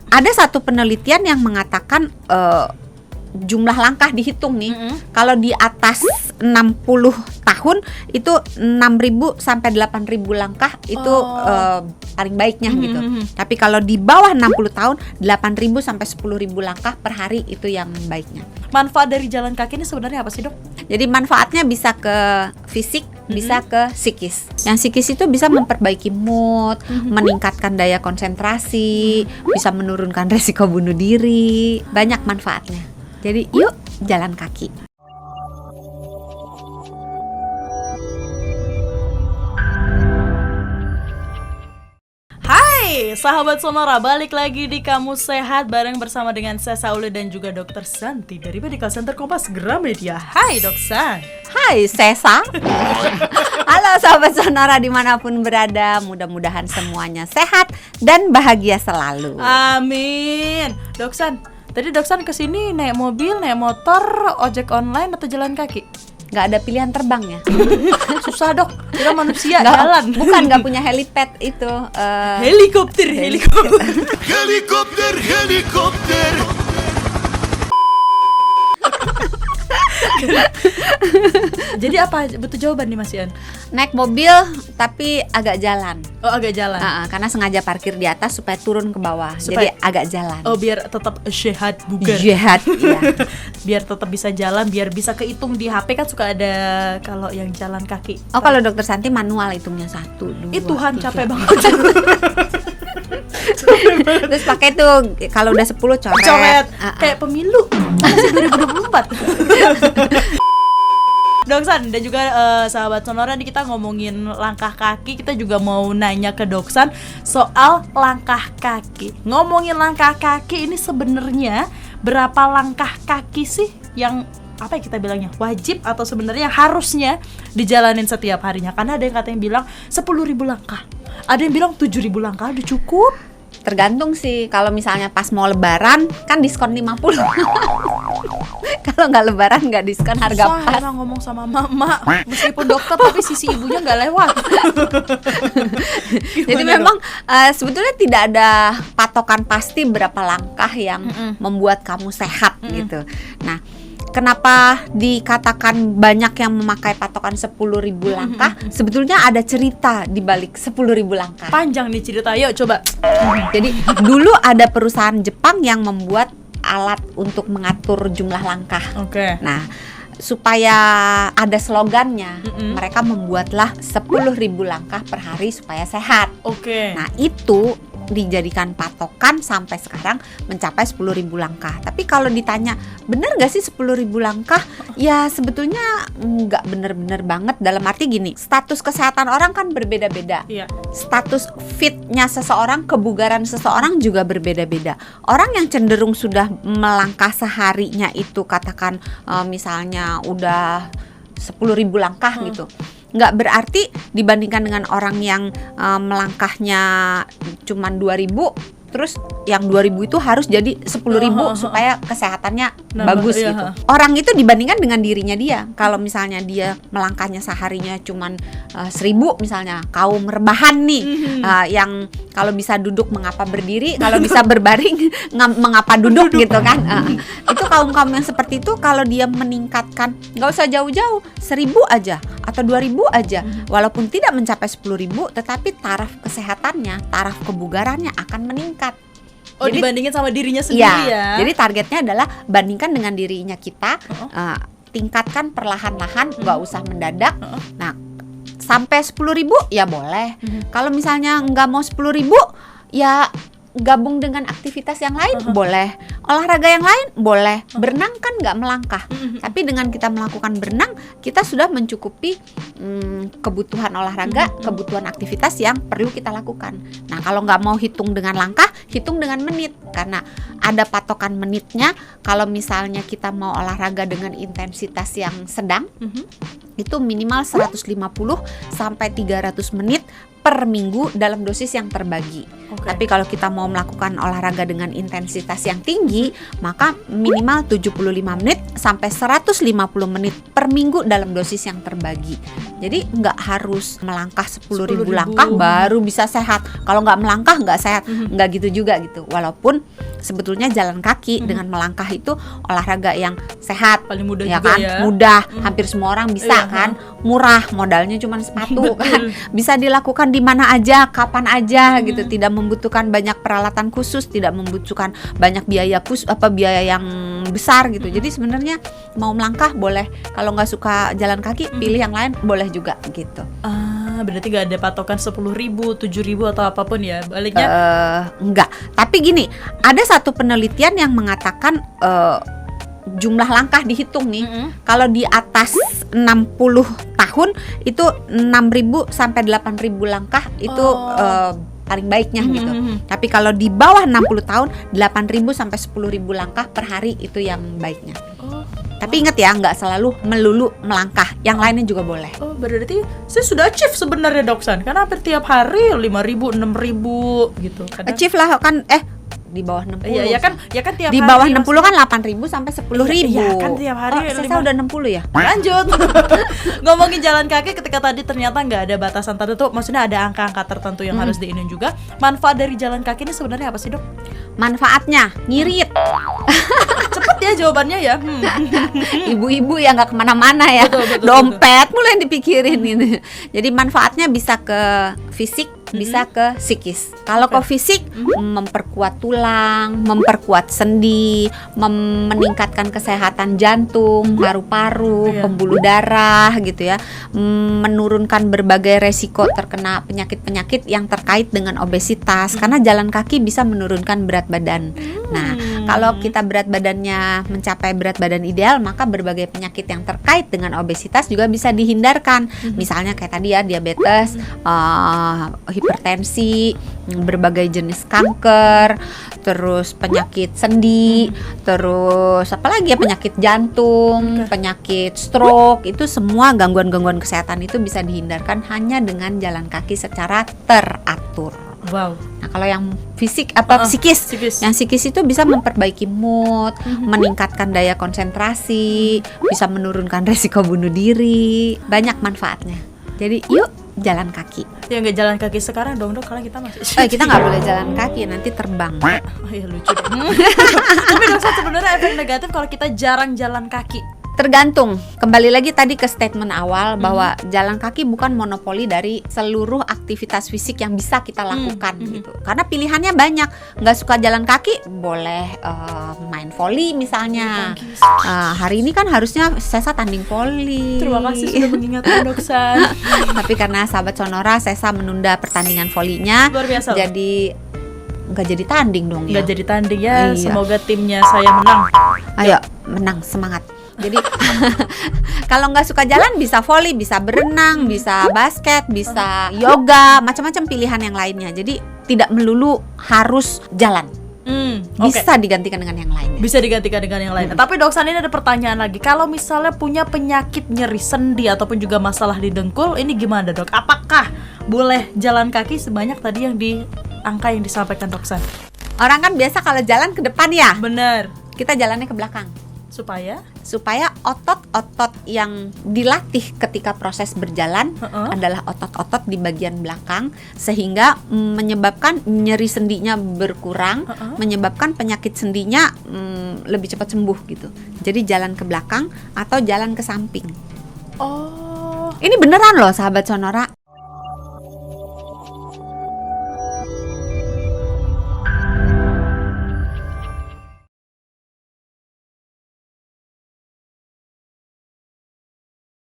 Ada satu penelitian yang mengatakan jumlah langkah dihitung nih. Kalau di atas 60 tahun itu 6.000 sampai 8.000 langkah itu paling baiknya gitu. Tapi kalau di bawah 60 tahun 8.000 sampai 10.000 langkah per hari itu yang baiknya. Manfaat dari jalan kaki ini sebenarnya apa sih, Dok? Jadi manfaatnya bisa ke fisik, bisa ke psikis. Yang psikis itu bisa memperbaiki mood, meningkatkan daya konsentrasi, bisa menurunkan resiko bunuh diri. Banyak manfaatnya. Jadi yuk jalan kaki. Hai sahabat Sonora, balik lagi di Kamu Sehat bareng bersama dengan saya Sauli dan juga Dr. Santi dari Medical Center Kompas Gramedia. Hai Dok San. Hai Sesa. Halo sahabat Sonora dimanapun berada, mudah-mudahan semuanya sehat dan bahagia selalu. Amin. Dok San, tadi Dok San kesini naik mobil, naik motor, ojek online atau jalan kaki? Gak ada pilihan terbang ya. Susah Dok, kita manusia jalan. Bukan gak punya helipad itu. Helikopter. Jadi apa betul jawaban nih Mas Ian? Naik mobil tapi agak jalan. Oh agak jalan. Karena sengaja parkir di atas supaya turun ke bawah. Supaya, jadi agak jalan. Oh biar tetap sehat bugar. Sehat ya. Biar tetap bisa jalan, biar bisa kehitung di HP kan suka ada kalau yang jalan kaki. Oh kalau Dokter Santi manual hitungnya 1, 2, Tuhan 3. capek banget. Terus pakai tuh kalau udah 10 coret. Kayak pemilu masih 2024. Dok San dan juga sahabat Sonora, nih kita ngomongin langkah kaki. Kita juga mau nanya ke Dok San soal langkah kaki. Ngomongin langkah kaki ini sebenarnya berapa langkah kaki sih yang apa ya kita bilangnya wajib atau sebenarnya harusnya dijalanin setiap harinya? Karena ada yang katanya bilang 10.000 langkah, ada yang bilang 7.000 langkah udah cukup. Tergantung sih, kalau misalnya pas mau lebaran kan diskon 50. Kalau nggak lebaran nggak diskon harga pas. Susah ngomong sama mama, meskipun dokter tapi sisi ibunya nggak lewat. Jadi memang sebetulnya tidak ada patokan pasti berapa langkah yang membuat kamu sehat gitu. Nah, kenapa dikatakan banyak yang memakai patokan 10.000 langkah? Sebetulnya ada cerita di balik 10.000 langkah. Panjang nih cerita, yuk coba. Jadi dulu ada perusahaan Jepang yang membuat alat untuk mengatur jumlah langkah. Oke. Nah, supaya ada slogannya, mereka membuatlah 10.000 langkah per hari supaya sehat. Oke. Nah, itu dijadikan patokan sampai sekarang mencapai 10.000 langkah. Tapi kalau ditanya benar gak sih 10.000 langkah? Ya sebetulnya nggak bener-bener banget. Dalam arti gini, status kesehatan orang kan berbeda-beda. Iya. Status fitnya seseorang, kebugaran seseorang juga berbeda-beda. Orang yang cenderung sudah melangkah seharinya itu katakan misalnya udah 10.000 langkah gitu, nggak berarti dibandingkan dengan orang yang melangkahnya cuman 2.000, terus yang 2.000 itu harus jadi 10.000 supaya kesehatannya bagus gitu. Orang itu dibandingkan dengan dirinya dia. Kalau misalnya dia melangkahnya seharinya cuman 1.000 misalnya, kaum rebahan nih, yang kalau bisa duduk mengapa berdiri, kalau bisa berbaring mengapa duduk gitu kan. Itu kaum-kaum yang seperti itu kalau dia meningkatkan, nggak usah jauh-jauh, 1.000 aja atau 2.000 aja, walaupun tidak mencapai 10.000, tetapi taraf kesehatannya, taraf kebugarannya akan meningkat. Oh, jadi, dibandingin sama dirinya sendiri ya. Jadi targetnya adalah bandingkan dengan dirinya kita, tingkatkan perlahan-lahan, nggak usah mendadak. Nah, sampai 10.000 ya boleh. Kalau misalnya nggak mau 10.000, ya gabung dengan aktivitas yang lain boleh, olahraga yang lain boleh. Berenang kan nggak melangkah, tapi dengan kita melakukan berenang kita sudah mencukupi kebutuhan olahraga, kebutuhan aktivitas yang perlu kita lakukan. Nah kalau nggak mau hitung dengan langkah, hitung dengan menit, karena ada patokan menitnya. Kalau misalnya kita mau olahraga dengan intensitas yang sedang, itu minimal 150 sampai 300 menit per minggu dalam dosis yang terbagi. Oke. Tapi kalau kita mau melakukan olahraga dengan intensitas yang tinggi, maka minimal 75 menit sampai 150 menit per minggu dalam dosis yang terbagi. Jadi nggak harus melangkah 10.000 langkah baru bisa sehat. Kalau nggak melangkah nggak sehat, nggak gitu juga gitu. Walaupun sebetulnya jalan kaki dengan melangkah itu olahraga yang sehat, Paling mudah ya juga kan? ya. Mudah, hampir semua orang bisa Iya, kan? Murah, modalnya cuma sepatu kan. Bisa dilakukan di mana aja, kapan aja gitu. Tidak membutuhkan banyak peralatan khusus, tidak membutuhkan banyak biaya biaya yang besar gitu. Jadi sebenarnya mau melangkah boleh. Kalau nggak suka jalan kaki, pilih yang lain boleh juga gitu. Berarti gak ada patokan 10.000, 7.000 atau apapun ya. Baliknya Enggak. Tapi gini, ada satu penelitian yang mengatakan jumlah langkah dihitung nih. Kalau di atas 60 tahun itu 6.000 sampai 8.000 langkah itu paling baiknya gitu. Tapi kalau di bawah 60 tahun 8.000 sampai 10.000 langkah per hari itu yang baiknya. Tapi ingat ya, nggak selalu melulu melangkah, yang lainnya juga boleh. Oh, berarti saya sudah achieve sebenarnya Doksan. Karena hampir tiap hari 5.000, 6.000 gitu. Kadang Achieve lah kan di bawah 60. Iya, ya kan tiap Di hari. bawah 60 kan 8.000 sampai 10.000. Iya, kan tiap hari Saya udah 60 ya. Lanjut. Ngomongin jalan kaki, ketika tadi ternyata nggak ada batasan tertentu, maksudnya ada angka-angka tertentu yang harus diinin juga. Manfaat dari jalan kaki ini sebenarnya apa sih, Dok? Manfaatnya ngirit. Cepet ya jawabannya ya. Ibu-ibu ya nggak kemana-mana ya. Betul, Dompet mulai dipikirin ini. Jadi manfaatnya bisa ke fisik, bisa ke psikis. Kalau ke fisik, memperkuat tulang, memperkuat sendi, meningkatkan kesehatan jantung, paru-paru, pembuluh darah gitu ya, menurunkan berbagai resiko terkena penyakit-penyakit yang terkait dengan obesitas. Karena jalan kaki bisa menurunkan berat badan. Nah, kalau kita berat badannya mencapai berat badan ideal, maka berbagai penyakit yang terkait dengan obesitas juga bisa dihindarkan. Misalnya kayak tadi ya, diabetes, hipertensi, berbagai jenis kanker, terus penyakit sendi, terus apalagi ya, penyakit jantung, penyakit stroke, itu semua gangguan-gangguan kesehatan itu bisa dihindarkan hanya dengan jalan kaki secara teratur. Wow. Nah, kalau yang fisik psikis. Yang psikis itu bisa memperbaiki mood, meningkatkan daya konsentrasi, bisa menurunkan resiko bunuh diri, banyak manfaatnya. Jadi yuk jalan kaki. Ya nggak jalan kaki sekarang dong, Dok, karena kita masih Kita nggak boleh jalan kaki, nanti terbang. Oh iya, lucu deh. Tapi Doksan, sebenarnya efek negatif kalau kita jarang jalan kaki. Tergantung, kembali lagi tadi ke statement awal bahwa jalan kaki bukan monopoli dari seluruh aktivitas fisik yang bisa kita lakukan gitu. Karena pilihannya banyak. Nggak suka jalan kaki, boleh main voli misalnya. Hari ini kan harusnya Sesa tanding voli. Terima kasih sudah mengingatkan, Doksan. Tapi karena sahabat Sonora, Sesa menunda pertandingan volinya. Luar biasa. Jadi nggak jadi tanding dong ya. Nggak jadi tanding ya. Iya. Semoga timnya saya menang. Ayo menang, semangat. Jadi kalau nggak suka jalan bisa voli, bisa berenang, bisa basket, bisa yoga, macam-macam pilihan yang lainnya. Jadi tidak melulu harus jalan. Bisa digantikan dengan yang lainnya. Bisa digantikan dengan yang lain. Tapi Doksan, ini ada pertanyaan lagi. Kalau misalnya punya penyakit nyeri sendi ataupun juga masalah di dengkul, ini gimana, Dok? Apakah boleh jalan kaki sebanyak tadi yang di angka yang disampaikan Doksan? Orang kan biasa kalau jalan ke depan ya. Benar. Kita jalannya ke belakang. Supaya otot-otot yang dilatih ketika proses berjalan adalah otot-otot di bagian belakang, sehingga menyebabkan nyeri sendinya berkurang, menyebabkan penyakit sendinya lebih cepat sembuh gitu. Jadi jalan ke belakang atau jalan ke samping. Oh, Ini beneran loh sahabat Sonora.